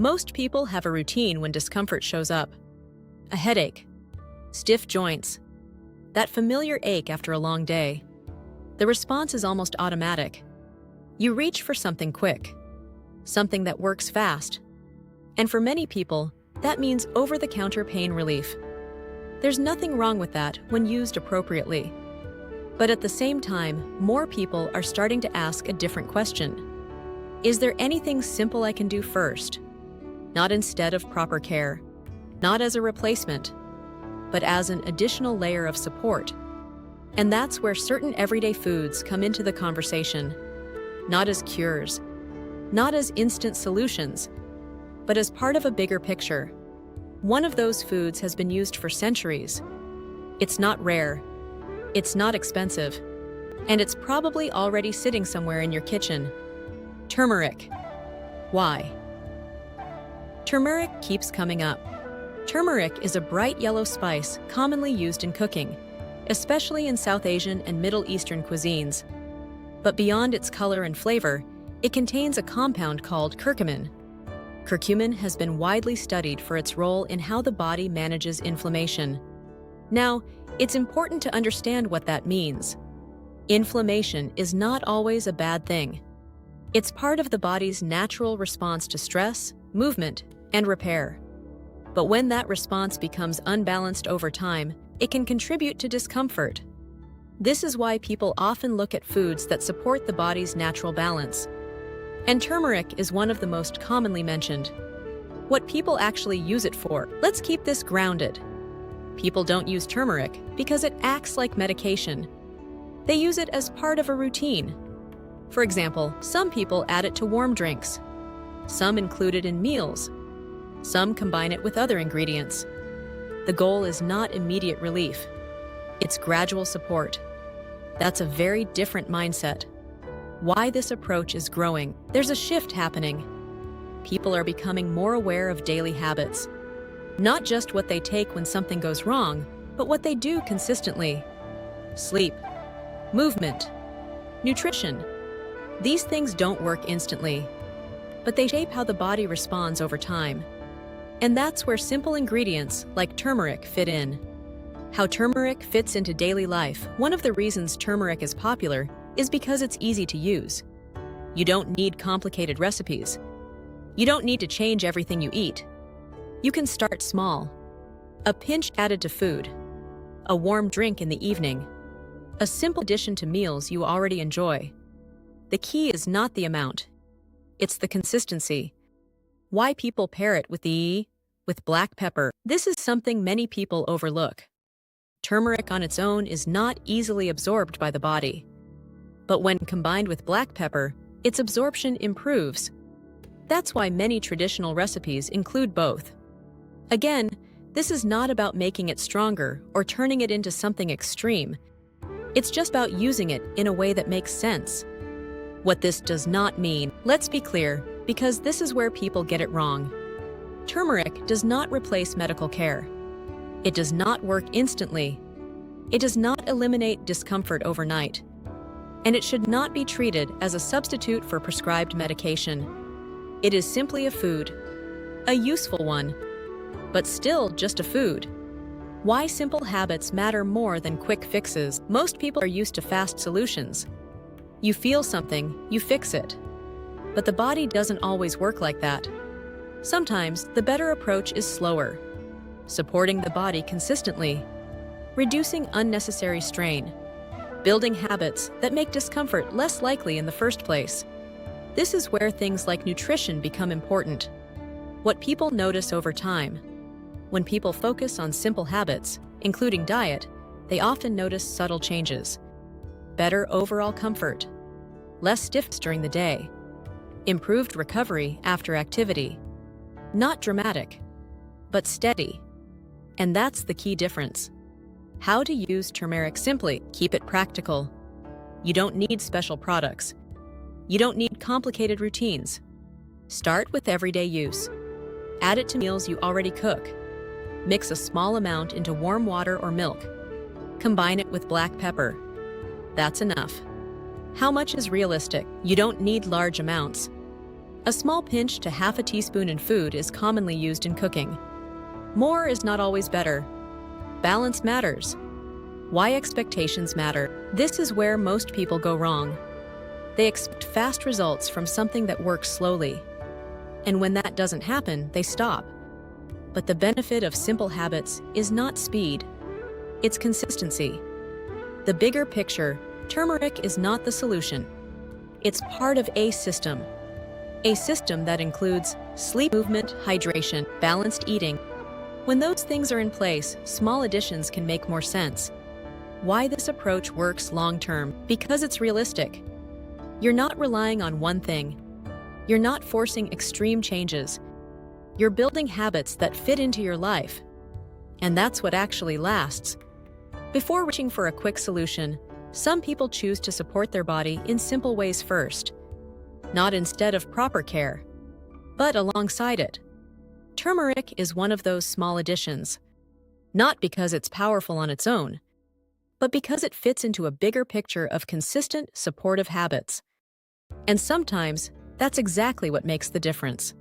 Most people have a routine when discomfort shows up. A headache, stiff joints, that familiar ache after a long day. The response is almost automatic. You reach for something quick, something that works fast. And for many people, that means over-the-counter pain relief. There's nothing wrong with that when used appropriately. But at the same time, more people are starting to ask a different question. Is there anything simple I can do first? Not instead of proper care, not as a replacement, but as an additional layer of support. And that's where certain everyday foods come into the conversation. Not as cures, not as instant solutions, but as part of a bigger picture. One of those foods has been used for centuries. It's not rare, it's not expensive, and it's probably already sitting somewhere in your kitchen. Turmeric. Why? Turmeric keeps coming up. Turmeric is a bright yellow spice commonly used in cooking, especially in South Asian and Middle Eastern cuisines. But beyond its color and flavor, it contains a compound called curcumin. Curcumin has been widely studied for its role in how the body manages inflammation. Now, it's important to understand what that means. Inflammation is not always a bad thing. It's part of the body's natural response to stress, movement, and repair. But when that response becomes unbalanced over time, it can contribute to discomfort. This is why people often look at foods that support the body's natural balance. And turmeric is one of the most commonly mentioned. What people actually use it for? Let's keep this grounded. People don't use turmeric because it acts like medication. They use it as part of a routine. For example, some people add it to warm drinks. Some include it in meals. Some combine it with other ingredients. The goal is not immediate relief. It's gradual support. That's a very different mindset. Why this approach is growing? There's a shift happening. People are becoming more aware of daily habits. Not just what they take when something goes wrong, but what they do consistently. Sleep, movement, nutrition. These things don't work instantly, but they shape how the body responds over time. And that's where simple ingredients like turmeric fit in. How turmeric fits into daily life. One of the reasons turmeric is popular is because it's easy to use. You don't need complicated recipes. You don't need to change everything you eat. You can start small. A pinch added to food. A warm drink in the evening. A simple addition to meals you already enjoy. The key is not the amount. It's the consistency. Why people pair it with black pepper. This is something many people overlook. Turmeric on its own is not easily absorbed by the body. But when combined with black pepper, its absorption improves. That's why many traditional recipes include both. Again, this is not about making it stronger or turning it into something extreme. It's just about using it in a way that makes sense. What this does not mean, let's be clear, because this is where people get it wrong. Turmeric does not replace medical care. It does not work instantly. It does not eliminate discomfort overnight. And it should not be treated as a substitute for prescribed medication. It is simply a food, a useful one, but still just a food. Why simple habits matter more than quick fixes. Most people are used to fast solutions. You feel something, you fix it. But the body doesn't always work like that. Sometimes the better approach is slower, supporting the body consistently, reducing unnecessary strain, building habits that make discomfort less likely in the first place. This is where things like nutrition become important. What people notice over time. When people focus on simple habits, including diet, they often notice subtle changes. Better overall comfort, less stiffness during the day, improved recovery after activity. Not dramatic, but steady. And that's the key difference. How to use turmeric simply. Keep it practical. You don't need special products. You don't need complicated routines. Start with everyday use. Add it to meals you already cook. Mix a small amount into warm water or milk. Combine it with black pepper. That's enough. How much is realistic? You don't need large amounts. A small pinch to half a teaspoon in food is commonly used in cooking. More is not always better. Balance matters. Why expectations matter. This is where most people go wrong. They expect fast results from something that works slowly. And when that doesn't happen, they stop. But the benefit of simple habits is not speed. It's consistency. The bigger picture, turmeric is not the solution. It's part of a system. A system that includes sleep, movement, hydration, balanced eating. When those things are in place, small additions can make more sense. Why this approach works long-term? Because it's realistic. You're not relying on one thing. You're not forcing extreme changes. You're building habits that fit into your life. And that's what actually lasts. Before reaching for a quick solution, some people choose to support their body in simple ways first. Not instead of proper care, but alongside it. Turmeric is one of those small additions. Not because it's powerful on its own, but because it fits into a bigger picture of consistent, supportive habits. And sometimes, that's exactly what makes the difference.